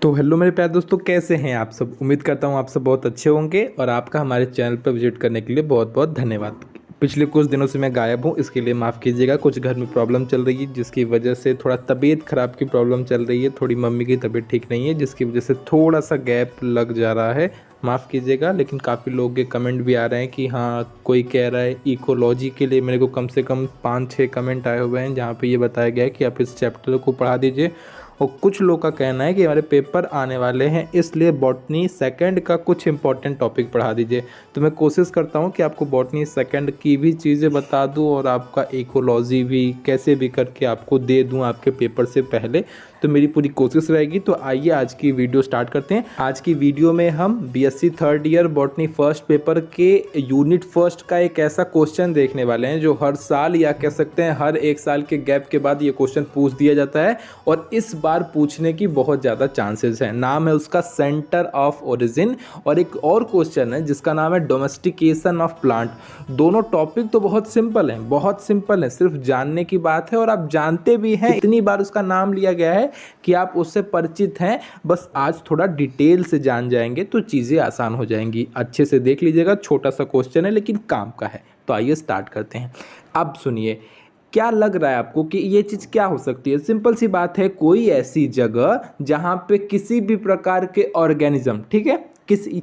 तो हेलो मेरे प्यारे दोस्तों, कैसे हैं आप सब। उम्मीद करता हूँ आप सब बहुत अच्छे होंगे और आपका हमारे चैनल पर विजिट करने के लिए बहुत बहुत धन्यवाद। पिछले कुछ दिनों से मैं गायब हूँ, इसके लिए माफ़ कीजिएगा। कुछ घर में प्रॉब्लम चल रही है जिसकी वजह से थोड़ा तबीयत ख़राब की प्रॉब्लम चल रही है। थोड़ी मम्मी की तबीयत ठीक नहीं है जिसकी वजह से थोड़ा सा गैप लग जा रहा है, माफ़ कीजिएगा। लेकिन काफ़ी लोग के कमेंट भी आ रहे हैं कि हाँ, कोई कह रहा है इकोलॉजी के लिए। मेरे को कम से कम 5-6 कमेंट आए हुए हैं जहाँ पे ये बताया गया है कि आप इस चैप्टर को पढ़ा दीजिए। और कुछ लोग का कहना है कि हमारे पेपर आने वाले हैं, इसलिए बॉटनी सेकंड का कुछ इंपॉर्टेंट टॉपिक पढ़ा दीजिए। तो मैं कोशिश करता हूं कि आपको बॉटनी सेकंड की भी चीज़ें बता दूं और आपका इकोलॉजी भी कैसे भी करके आपको दे दूं आपके पेपर से पहले। तो मेरी पूरी कोशिश रहेगी। तो आइए आज की वीडियो स्टार्ट करते हैं। आज की वीडियो में हम BSc third year botany first paper के यूनिट फर्स्ट का एक ऐसा क्वेश्चन देखने वाले हैं जो हर साल या कह सकते हैं हर एक साल के गैप के बाद ये क्वेश्चन पूछ दिया जाता है और इस बार पूछने की बहुत ज़्यादा चांसेस हैं। नाम है उसका सेंटर ऑफ ओरिजिन और एक और क्वेश्चन है जिसका नाम है डोमेस्टिकेशन ऑफ प्लांट। दोनों टॉपिक तो बहुत सिंपल हैं, बहुत सिंपल है, सिर्फ जानने की बात है और आप जानते भी हैं। इतनी बार उसका नाम लिया गया है कि आप उससे परिचित हैं। बस आज थोड़ा डिटेल से जान जाएंगे तो चीज़ें आसान हो जाएंगी। अच्छे से देख लीजिएगा, छोटा सा क्वेश्चन है लेकिन काम का है। तो आइए स्टार्ट करते हैं। अब सुनिए, क्या लग रहा है आपको कि ये चीज़ क्या हो सकती है। सिंपल सी बात है, कोई ऐसी जगह जहाँ पे किसी भी प्रकार के ऑर्गेनिज्म, ठीक है,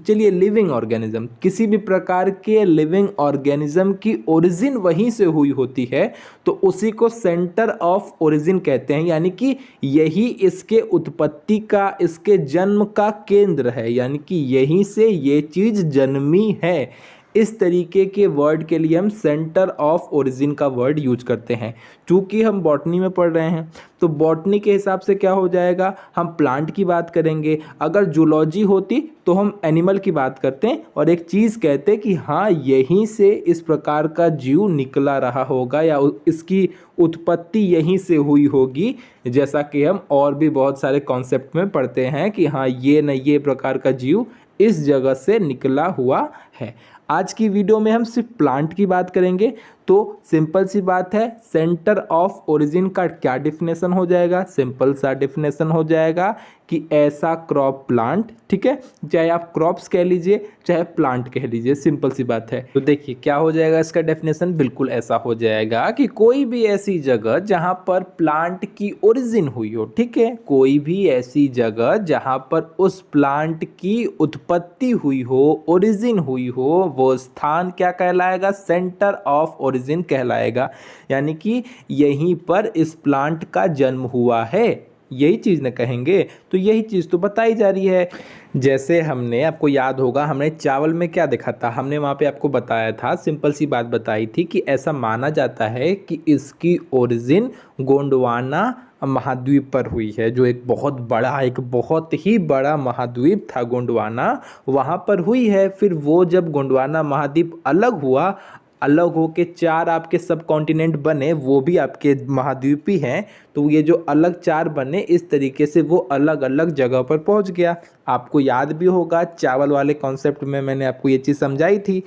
चलिए लिविंग ऑर्गेनिज्म, किसी भी प्रकार के लिविंग ऑर्गेनिज्म की ओरिजिन वहीं से हुई होती है तो उसी को सेंटर ऑफ ओरिजिन कहते हैं। यानी कि यही इसके उत्पत्ति का, इसके जन्म का केंद्र है, यानी कि यहीं से ये चीज़ जन्मी है। इस तरीके के वर्ड के लिए हम सेंटर ऑफ ओरिजिन का वर्ड यूज करते हैं। चूंकि हम बॉटनी में पढ़ रहे हैं तो बॉटनी के हिसाब से क्या हो जाएगा, हम प्लांट की बात करेंगे। अगर जूलॉजी होती तो हम एनिमल की बात करते हैं और एक चीज़ कहते हैं कि हाँ, यहीं से इस प्रकार का जीव निकला रहा होगा या इसकी उत्पत्ति यहीं से हुई होगी। जैसा कि हम और भी बहुत सारे कॉन्सेप्ट में पढ़ते हैं कि हाँ, ये प्रकार का जीव इस जगह से निकला हुआ है। आज की वीडियो में हम सिर्फ प्लांट की बात करेंगे। तो सिंपल सी बात है, सेंटर ऑफ ओरिजिन का क्या डिफिनेशन हो जाएगा। सिंपल सा डिफिनेशन हो जाएगा कि ऐसा क्रॉप प्लांट, ठीक है, चाहे आप क्रॉप्स कह लीजिए चाहे प्लांट कह लीजिए, सिंपल सी बात है। तो देखिए क्या हो जाएगा इसका डेफिनेशन, बिल्कुल ऐसा हो जाएगा कि कोई भी ऐसी जगह जहां पर प्लांट की ओरिजिन हुई हो, ठीक है, कोई भी ऐसी जगह जहां पर उस प्लांट की उत्पत्ति हुई हो, ओरिजिन हुई हो, वो स्थान क्या कहलाएगा, सेंटर ऑफ ओरिजिन कहलाएगा। यानी कि यहीं पर इस प्लांट का जन्म हुआ है, यही चीज़ न कहेंगे। तो यही चीज़ तो बताई जा रही है। जैसे हमने, आपको याद होगा, हमने चावल में क्या देखा था, हमने वहाँ पे आपको बताया था, सिंपल सी बात बताई थी कि ऐसा माना जाता है कि इसकी ओरिजिन गोंडवाना महाद्वीप पर हुई है, जो एक बहुत ही बड़ा महाद्वीप था गोंडवाना, वहाँ पर हुई है। फिर वो जब गोंडवाना महाद्वीप अलग हुआ, अलग होके 4 आपके सब कॉन्टिनेंट बने, वो भी आपके महाद्वीप ही हैं। तो ये जो अलग 4 बने, इस तरीके से वो अलग अलग जगह पर पहुंच गया। आपको याद भी होगा चावल वाले कॉन्सेप्ट में मैंने आपको ये चीज़ समझाई थी।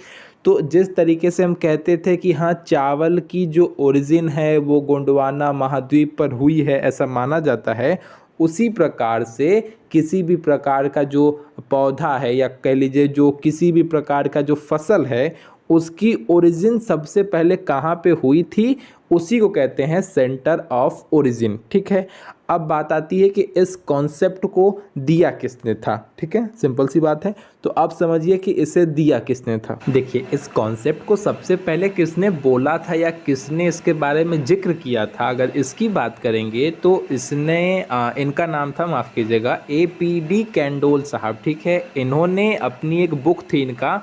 तो जिस तरीके से हम कहते थे कि हाँ, चावल की जो ओरिजिन है वो गोंडवाना महाद्वीप पर हुई है, ऐसा माना जाता है, उसी प्रकार से किसी भी प्रकार का जो पौधा है या कह लीजिए जो किसी भी प्रकार का जो फसल है, उसकी ओरिजिन सबसे पहले कहाँ पे हुई थी, उसी को कहते हैं सेंटर ऑफ ओरिजिन, ठीक है। अब बात आती है कि इस कॉन्सेप्ट को दिया किसने था, ठीक है, सिंपल सी बात है। तो आप समझिए कि इसे दिया किसने था। देखिए, इस कॉन्सेप्ट को सबसे पहले किसने बोला था या किसने इसके बारे में जिक्र किया था, अगर इसकी बात करेंगे तो इसने इनका नाम था, माफ़ कीजिएगा, APD कैंडोल साहब, ठीक है। इन्होंने अपनी एक बुक थी इनका,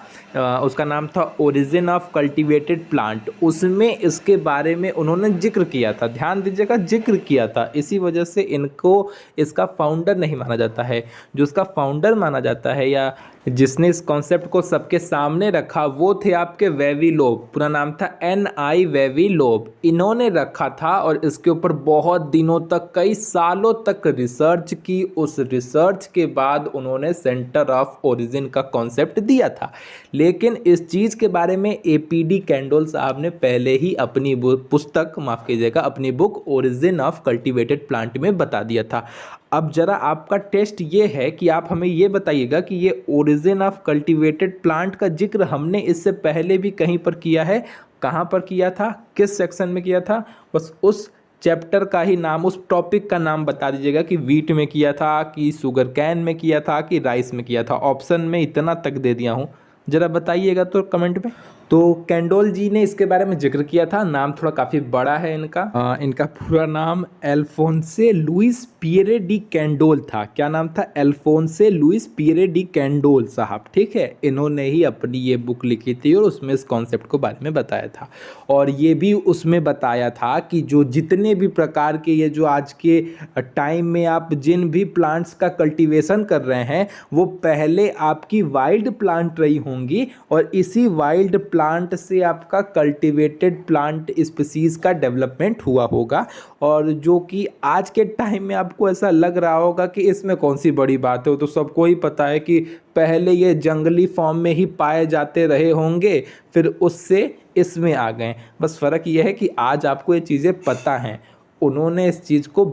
उसका नाम था ओरिजिन ऑफ कल्टिवेटेड प्लांट, उसमें इसके बारे में उन्होंने जिक्र किया था। ध्यान दीजिएगा, जिक्र किया था। इसी वजह से इनको इसका फाउंडर नहीं माना जाता है। जो इसका फाउंडर माना जाता है या जिसने इस कॉन्सेप्ट को सबके सामने रखा, वो थे आपके वेवी-लोब। पूरा नाम था NI वेवी-लोब। इन्होंने रखा था और इसके ऊपर बहुत दिनों तक, कई सालों तक रिसर्च की। उस रिसर्च के बाद उन्होंने सेंटर ऑफ ओरिजिन का कॉन्सेप्ट दिया था। लेकिन इस चीज़ के बारे में APD कैंडोल साहब ने पहले ही अपनी पुस्तक, माफ़ कीजिएगा, अपनी book origin of cultivated plant में बता दिया था। अब जरा आपका टेस्ट ये है कि आप हमें ये बताइएगा कि ये ओरिजिन ऑफ कल्टीवेटेड प्लांट का जिक्र हमने इससे पहले भी कहीं पर किया है, कहाँ पर किया था, किस सेक्शन में किया था, बस उस चैप्टर का ही नाम, उस टॉपिक का नाम बता दीजिएगा कि वीट में किया था, कि शुगर कैन में किया था, कि राइस में किया था। ऑप्शन में इतना तक दे दिया हूँ, ज़रा बताइएगा तो कमेंट में। तो कैंडोल जी ने इसके बारे में जिक्र किया था, नाम थोड़ा काफ़ी बड़ा है इनका। इनका पूरा नाम अल्फोंसे लुइस पियरे डी कैंडोल था। क्या नाम था? अल्फोंसे लुइस पियरे डी कैंडोल साहब, ठीक है। इन्होंने ही अपनी ये बुक लिखी थी और उसमें इस कॉन्सेप्ट को बारे में बताया था। और ये भी उसमें बताया था कि जो जितने भी प्रकार के ये जो आज के टाइम में आप जिन भी प्लांट्स का कल्टीवेशन कर रहे हैं वो पहले आपकी वाइल्ड प्लांट रही होंगी और इसी वाइल्ड प्लांट से आपका कल्टीवेटेड प्लांट स्पीसीज का डेवलपमेंट हुआ होगा। और जो कि आज के टाइम में आपको ऐसा लग रहा होगा कि इसमें कौन सी बड़ी बात है, वो तो सबको ही पता है कि पहले ये जंगली फॉर्म में ही पाए जाते रहे होंगे, फिर उससे इसमें आ गए। बस फ़र्क ये है कि आज आपको ये चीज़ें पता हैं, उन्होंने इस चीज़ को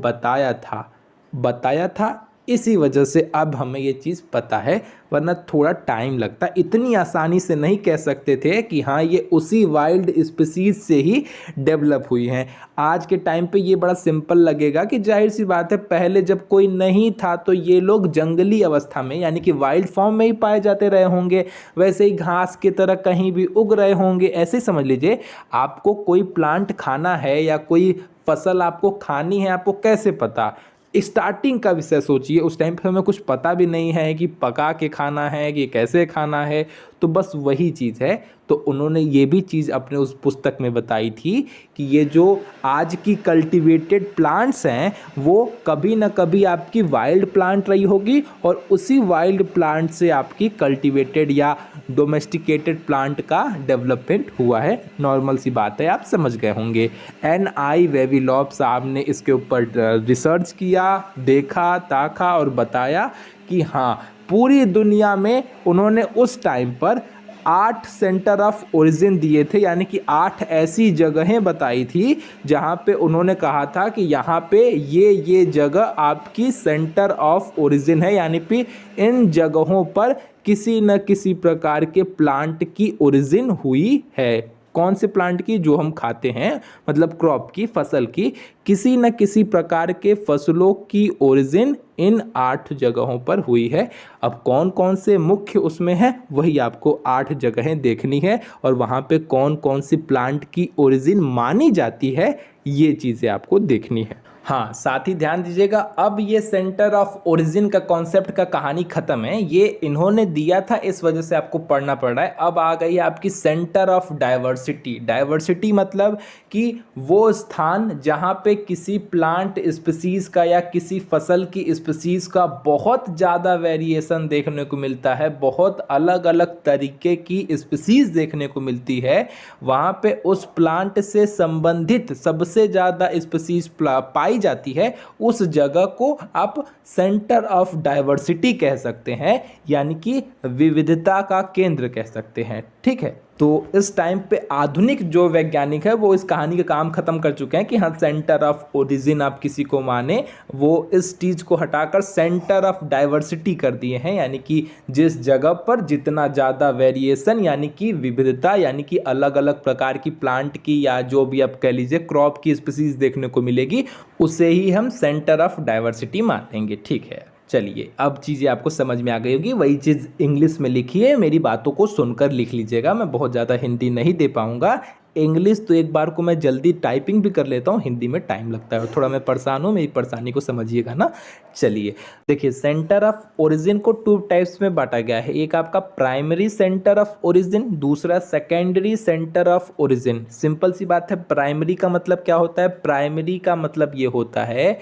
बताया था इसी वजह से अब हमें ये चीज़ पता है, वरना थोड़ा टाइम लगता। इतनी आसानी से नहीं कह सकते थे कि हाँ ये उसी वाइल्ड स्पीसीज से ही डेवलप हुई हैं। आज के टाइम पे ये बड़ा सिंपल लगेगा कि जाहिर सी बात है पहले जब कोई नहीं था तो ये लोग जंगली अवस्था में यानी कि वाइल्ड फॉर्म में ही पाए जाते रहे होंगे, वैसे ही घास की तरह कहीं भी उग रहे होंगे। ऐसे समझ लीजिए, आपको कोई प्लांट खाना है या कोई फसल आपको खानी है, आपको कैसे पता? स्टार्टिंग का विषय सोचिए, उस टाइम पे हमें कुछ पता भी नहीं है कि पका के खाना है कि कैसे खाना है, तो बस वही चीज़ है। तो उन्होंने ये भी चीज़ अपने उस पुस्तक में बताई थी कि ये जो आज की कल्टीवेटेड प्लांट्स हैं वो कभी ना कभी आपकी वाइल्ड प्लांट रही होगी और उसी वाइल्ड प्लांट से आपकी कल्टीवेटेड या डोमेस्टिकेटेड प्लांट का डेवलपमेंट हुआ है। नॉर्मल सी बात है, आप समझ गए होंगे। N.I. वेविलॉप साहब ने इसके ऊपर रिसर्च किया, देखा ताका और बताया कि हाँ पूरी दुनिया में उन्होंने उस टाइम पर 8 सेंटर ऑफ ओरिजिन दिए थे, यानी कि 8 ऐसी जगहें बताई थी जहाँ पे उन्होंने कहा था कि यहाँ पे ये जगह आपकी सेंटर ऑफ ओरिजिन है, यानी कि इन जगहों पर किसी न किसी प्रकार के प्लांट की ओरिजिन हुई है। कौन से प्लांट की? जो हम खाते हैं, मतलब क्रॉप की, फसल की, किसी न किसी प्रकार के फसलों की ओरिजिन इन 8 जगहों पर हुई है। अब कौन कौन से मुख्य उसमें है वही आपको 8 जगहें देखनी है और वहाँ पे कौन कौन सी प्लांट की ओरिजिन मानी जाती है ये चीज़ें आपको देखनी है। हाँ, साथ ही ध्यान दीजिएगा, अब ये सेंटर ऑफ ओरिजिन का कॉन्सेप्ट का कहानी ख़त्म है, ये इन्होंने दिया था इस वजह से आपको पढ़ना पड़ रहा है। अब आ गई आपकी सेंटर ऑफ डाइवर्सिटी। डाइवर्सिटी मतलब कि वो स्थान जहाँ पे किसी प्लांट स्पीसीज़ का या किसी फसल की स्पीसीज़ का बहुत ज़्यादा वेरिएशन देखने को मिलता है, बहुत अलग अलग तरीके की स्पीसीज़ देखने को मिलती है, वहाँ पे उस प्लांट से संबंधित सबसे ज़्यादा स्पीसीज़ पाई जाती है, उस जगह को आप सेंटर ऑफ डाइवर्सिटी कह सकते हैं, यानी कि विविधता का केंद्र कह सकते हैं। ठीक है, तो इस टाइम पे आधुनिक जो वैज्ञानिक है वो इस कहानी का काम खत्म कर चुके हैं कि हाँ सेंटर ऑफ ओरिजिन आप किसी को माने, वो इस चीज़ को हटाकर सेंटर ऑफ डाइवर्सिटी कर दिए हैं, यानी कि जिस जगह पर जितना ज़्यादा वेरिएशन यानी कि विविधता यानी कि अलग अलग प्रकार की प्लांट की या जो भी आप कह लीजिए क्रॉप की स्पीसीज देखने को मिलेगी, उसे ही हम सेंटर ऑफ डाइवर्सिटी मानेंगे। ठीक है, चलिए अब चीज़ें आपको समझ में आ गई होगी। वही चीज़ इंग्लिश में लिखी है, मेरी बातों को सुनकर लिख लीजिएगा, मैं बहुत ज़्यादा हिंदी नहीं दे पाऊँगा। इंग्लिश तो एक बार को मैं जल्दी टाइपिंग भी कर लेता हूँ, हिंदी में टाइम लगता है, थोड़ा मैं परेशान हूँ, मेरी परेशानी को समझिएगा ना। चलिए देखिए, सेंटर ऑफ ओरिजिन को 2 टाइप्स में बांटा गया है। एक आपका प्राइमरी सेंटर ऑफ ओरिजिन, दूसरा secondary centre of origin. Simple सी बात है, प्राइमरी का मतलब क्या होता है? प्राइमरी का मतलब ये होता है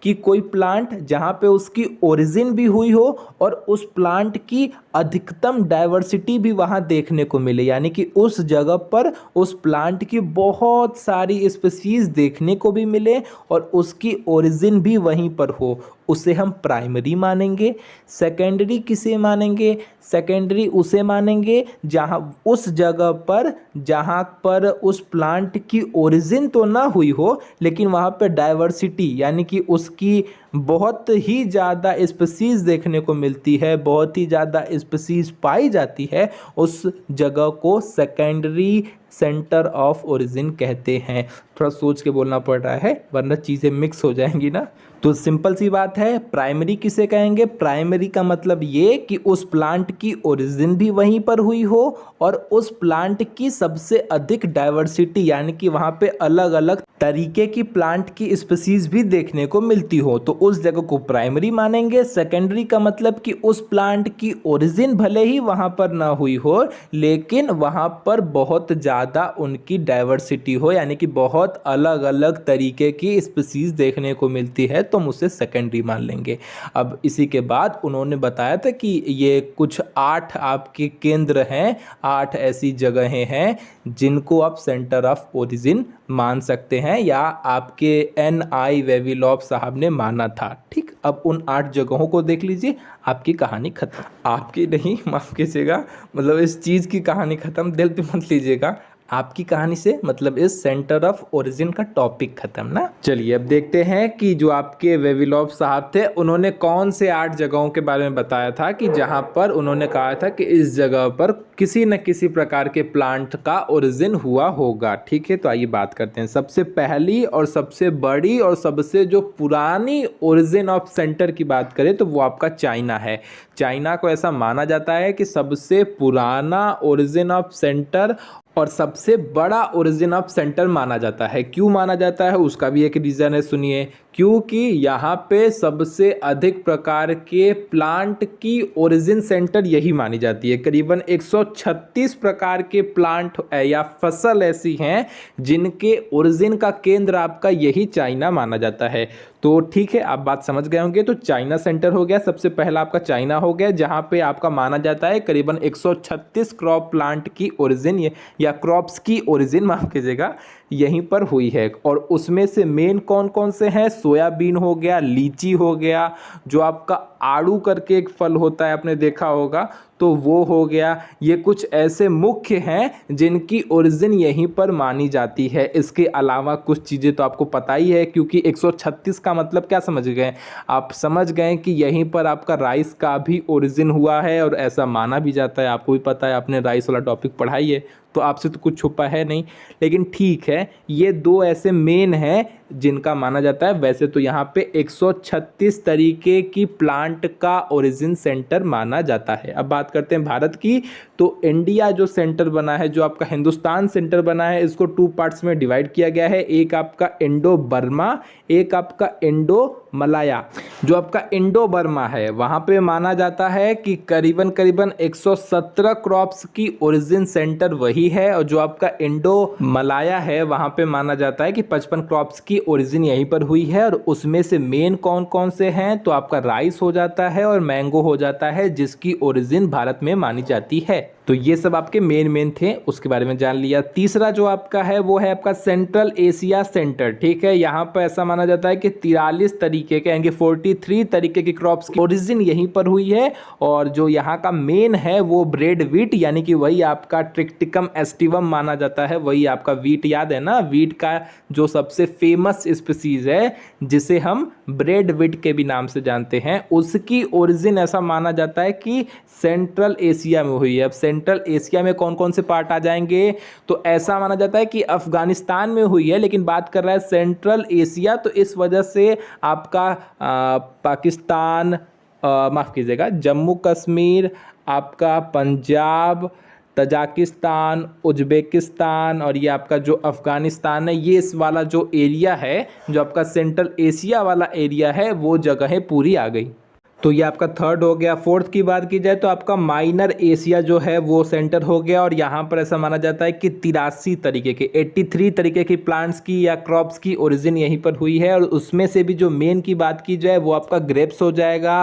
कि कोई प्लांट जहाँ पे उसकी ओरिजिन भी हुई हो और उस प्लांट की अधिकतम डाइवर्सिटी भी वहाँ देखने को मिले, यानी कि उस जगह पर उस प्लांट की बहुत सारी स्पीसीज देखने को भी मिले और उसकी ओरिजिन भी वहीं पर हो। उसे हम प्राइमरी मानेंगे। सेकेंडरी किसे मानेंगे? सेकेंडरी उसे मानेंगे जहाँ उस जगह पर जहाँ पर उस प्लांट की ओरिजिन तो ना हुई हो, लेकिन वहाँ पे डाइवर्सिटी यानी कि उसकी बहुत ही ज़्यादा स्पीसीज देखने को मिलती है, बहुत ही ज़्यादा स्पीसीज पाई जाती है, उस जगह को सेकेंडरी सेंटर ऑफ ओरिजिन कहते हैं। थोड़ा सोच के बोलना पड़ रहा है वरना चीज़ें मिक्स हो जाएंगी ना। तो सिंपल सी बात है, प्राइमरी किसे कहेंगे? प्राइमरी का मतलब ये कि उस प्लांट की ओरिजिन भी वहीं पर हुई हो और उस प्लांट की सबसे अधिक डाइवर्सिटी यानी कि वहाँ पे अलग अलग तरीके की प्लांट की स्पीसीज भी देखने को मिलती हो, तो उस जगह को प्राइमरी मानेंगे। सेकेंडरी का मतलब कि उस प्लांट की ओरिजिन भले ही वहाँ पर ना हुई हो, लेकिन वहाँ पर बहुत ज़्यादा उनकी डाइवर्सिटी हो यानी कि बहुत अलग अलग तरीके की स्पीसीज देखने को मिलती है, तो हम उसे सेकेंडरी मान लेंगे। अब इसी के बाद उन्होंने बताया था कि ये कुछ 8 आपके केंद्र हैं, 8 ऐसी जगहें हैं जिनको आप सेंटर ऑफ ओरिजिन मान सकते हैं या आपके NI वेविलॉफ साहब ने माना था। ठीक, अब उन 8 जगहों को देख लीजिए, आपकी कहानी खत्म। आपकी नहीं, माफ कीजिएगा, मतलब इस चीज़ की कहानी खत्म, दिल पे मत लीजिएगा। आपकी कहानी से मतलब इस सेंटर ऑफ ओरिजिन का टॉपिक खत्म ना। चलिए अब देखते हैं कि जो आपके वेविलॉफ साहब थे उन्होंने कौन से 8 जगहों के बारे में बताया था कि जहां पर उन्होंने कहा था कि इस जगह पर किसी न किसी प्रकार के प्लांट का ओरिजिन हुआ होगा। ठीक है, तो आइए बात करते हैं। सबसे पहली और सबसे बड़ी और सबसे जो पुरानी ओरिजिन ऑफ सेंटर की बात करें तो वो आपका चाइना है। चाइना को ऐसा माना जाता है कि सबसे पुराना ओरिजिन ऑफ सेंटर और सबसे बड़ा ओरिजिन ऑफ सेंटर माना जाता है। क्यों माना जाता है उसका भी एक रीज़न है, सुनिए। क्योंकि यहाँ पे सबसे अधिक प्रकार के प्लांट की ओरिजिन सेंटर यही मानी जाती है। करीबन 136 प्रकार के प्लांट या फसल ऐसी हैं जिनके ओरिजिन का केंद्र आपका यही चाइना माना जाता है। तो ठीक है, आप बात समझ गए होंगे। तो चाइना सेंटर हो गया, सबसे पहला आपका चाइना हो गया, जहाँ पे आपका माना जाता है करीबन 136 क्रॉप प्लांट की ओरिजिन या क्रॉप्स की ओरिजिन माफ कीजिएगा यहीं पर हुई है। और उसमें से मेन कौन कौन से हैं? सोयाबीन हो गया, लीची हो गया, जो आपका आड़ू करके एक फल होता है आपने देखा होगा, तो वो हो गया। ये कुछ ऐसे मुख्य हैं जिनकी ओरिजिन यहीं पर मानी जाती है। इसके अलावा कुछ चीज़ें तो आपको पता ही है, क्योंकि 136 का मतलब क्या समझ गए आप? समझ गए कि यहीं पर आपका राइस का भी ओरिजिन हुआ है और ऐसा माना भी जाता है। आपको भी पता है, आपने राइस वाला टॉपिक पढ़ाई है, तो आपसे तो कुछ छुपा है नहीं। लेकिन ठीक है, ये 2 ऐसे मेन हैं जिनका माना जाता है। वैसे तो यहाँ पे 136 तरीके की प्लांट का ओरिजिन सेंटर माना जाता है। अब बात करते हैं भारत की। तो इंडिया जो सेंटर बना है, जो आपका हिंदुस्तान सेंटर बना है, इसको 2 पार्ट्स में डिवाइड किया गया है। एक आपका इंडो बर्मा, एक आपका इंडो मलाया। जो आपका इंडो बर्मा है वहाँ पे माना जाता है कि करीबन 117 क्रॉप्स की ओरिजिन सेंटर वही है। और जो आपका इंडो मलाया है वहाँ पे माना जाता है कि 55 क्रॉप्स की ओरिजिन यहीं पर हुई है। और उसमें से मेन कौन कौन से हैं? तो आपका राइस हो जाता है और मैंगो हो जाता है, जिसकी ओरिजिन भारत में मानी जाती है। तो ये सब आपके मेन थे, उसके बारे में जान लिया। तीसरा जो आपका है वो है आपका सेंट्रल एशिया सेंटर। ठीक है, यहाँ पर ऐसा माना जाता है कि 43 तरीके के यानी 43 तरीके की क्रॉप्स की ओरिजिन यहीं पर हुई है। और जो यहाँ का मेन है वो ब्रेड वीट यानी कि वही आपका ट्रिक्टिकम एस्टिवम माना जाता है। वही आपका वीट, याद है ना, वीट का जो सबसे फेमस स्पीसीज है जिसे हम ब्रेड वीट के भी नाम से जानते हैं, उसकी ओरिजिन ऐसा माना जाता है कि सेंट्रल एशिया में हुई है। अब सेंट्रल एशिया में कौन कौन से पार्ट आ जाएंगे? तो ऐसा माना जाता है कि अफगानिस्तान में हुई है, लेकिन बात कर रहा है सेंट्रल एशिया, तो इस वजह से आपका पाकिस्तान, माफ़ कीजिएगा, जम्मू कश्मीर, आपका पंजाब, तजाकिस्तान, उज्बेकिस्तान और ये आपका जो अफ़गानिस्तान है, ये इस वाला जो एरिया है, जो आपका सेंट्रल एशिया वाला एरिया है, वो जगहें पूरी आ गई। तो ये आपका थर्ड हो गया। फोर्थ की बात की जाए तो आपका माइनर एशिया जो है वो सेंटर हो गया। और यहाँ पर ऐसा माना जाता है कि 83 तरीके के 83 तरीके की प्लांट्स की या क्रॉप्स की ओरिजिन यहीं पर हुई है। और उसमें से भी जो मेन की बात की जाए वो आपका ग्रेप्स हो जाएगा,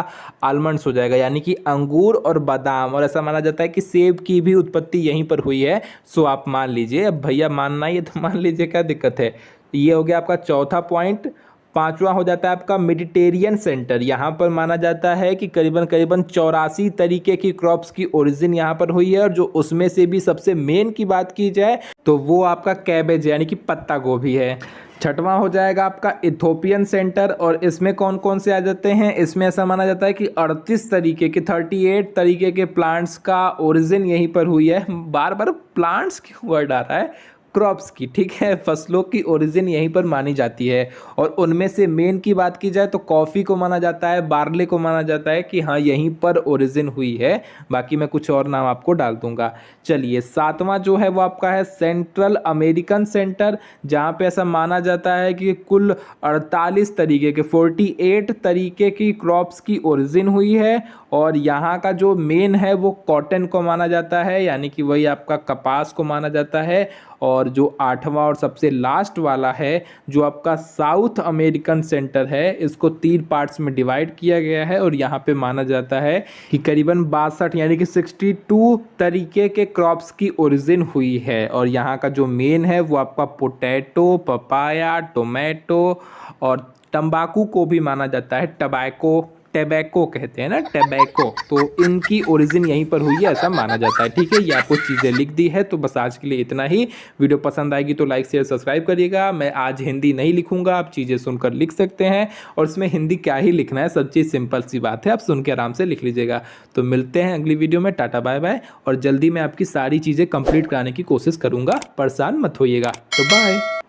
आलमंड्स हो जाएगा, यानी कि अंगूर और बादाम। और ऐसा माना जाता है कि सेब की भी उत्पत्ति यहीं पर हुई है। सो आप मान लीजिए, अब भैया मानना ही है तो मान लीजिए, क्या दिक्कत है। ये हो गया आपका चौथा पॉइंट। पांचवा हो जाता है आपका मेडिटेरियन सेंटर। यहाँ पर माना जाता है कि करीबन 84 तरीके की क्रॉप्स की ओरिजिन यहाँ पर हुई है, और जो उसमें से भी सबसे मेन की बात की जाए तो वो आपका कैबेज यानी कि पत्ता गोभी है। छठवां हो जाएगा आपका इथोपियन सेंटर, और इसमें कौन कौन से आ जाते हैं, इसमें ऐसा माना जाता है कि 38 तरीके के 38 तरीके के प्लांट्स का ओरिजिन यहीं पर हुई है। बार बार प्लांट्स क्यों वर्ड आ रहा है, क्रॉप्स की, ठीक है, फसलों की ओरिजिन यहीं पर मानी जाती है। और उनमें से मेन की बात की जाए तो कॉफ़ी को माना जाता है, बार्ले को माना जाता है कि हाँ यहीं पर ओरिजिन हुई है। बाकी मैं कुछ और नाम आपको डाल दूंगा। चलिए, सातवां जो है वो आपका है सेंट्रल अमेरिकन सेंटर, जहाँ पे ऐसा माना जाता है कि कुल 48 तरीके के 48 तरीके की क्रॉप्स की ओरिजिन हुई है। और यहाँ का जो मेन है वो कॉटन को माना जाता है, यानी कि वही आपका कपास को माना जाता है। और जो आठवां और सबसे लास्ट वाला है जो आपका साउथ अमेरिकन सेंटर है, इसको 3 पार्ट्स में डिवाइड किया गया है, और यहाँ पे माना जाता है कि करीबन 62 यानी कि 62 तरीके के क्रॉप्स की ओरिजिन हुई है। और यहाँ का जो मेन है वो आपका पोटैटो, पपाया, टोमेटो और तंबाकू को भी माना जाता है, टबैको कहते हैं ना, टबैको, तो इनकी ओरिजिन यहीं पर हुई है ऐसा माना जाता है। ठीक है, ये आपको चीज़ें लिख दी है। तो बस आज के लिए इतना ही। वीडियो पसंद आएगी तो लाइक शेयर सब्सक्राइब करिएगा। मैं आज हिंदी नहीं लिखूंगा, आप चीज़ें सुनकर लिख सकते हैं, और इसमें हिंदी क्या ही लिखना है, सब चीज़ सिंपल सी बात है, आप सुन के आराम से लिख लीजिएगा। तो मिलते हैं अगली वीडियो में, टाटा बाय बाय, और जल्दी मैं आपकी सारी चीज़ें कंप्लीट कराने की कोशिश करूँगा, परेशान मत होइएगा। तो बाय।